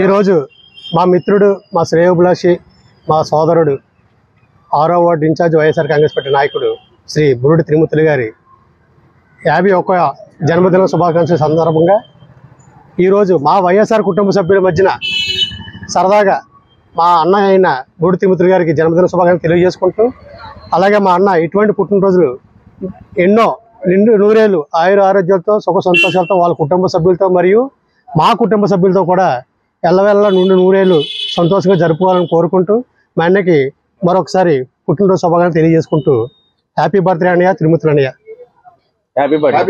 ఈరోజు మా మిత్రుడు, మా శ్రేయోభిలాషి, మా సోదరుడు, 6వ ward in charge YSR Congress party నాయకుడు శ్రీ బురుడి త్రిమూర్తులు గారి 51వ జన్మదిన శుభాకాంక్షల సందర్భంగా ఈరోజు మా వైఎస్ఆర్ కుటుంబ సభ్యుల మధ్యన సరదాగా మా అన్న అయిన బురుడి త్రిమూర్తులు గారికి జన్మదిన శుభాకాంక్షలు తెలియజేసుకుంటూ, అలాగే మా అన్న ఇటువంటి పుట్టినరోజులు ఎన్నో నిండు నూరేళ్ళు ఆయుర ఆరోగ్యాలతో సుఖ సంతోషాలతో వాళ్ళ కుటుంబ సభ్యులతో మరియు మా కుటుంబ సభ్యులతో కూడా ఎల్లవెల్ల నుండి నూరేళ్ళు సంతోషంగా జరుపుకోవాలని కోరుకుంటూ మా అన్నకి మరొకసారి పుట్టినరోజు శుభాకాంక్షలు తెలియజేసుకుంటూ హ్యాపీ బర్త్డే అన్నయ్య, త్రిమూర్తులు అన్నయ్య. Happy birthday.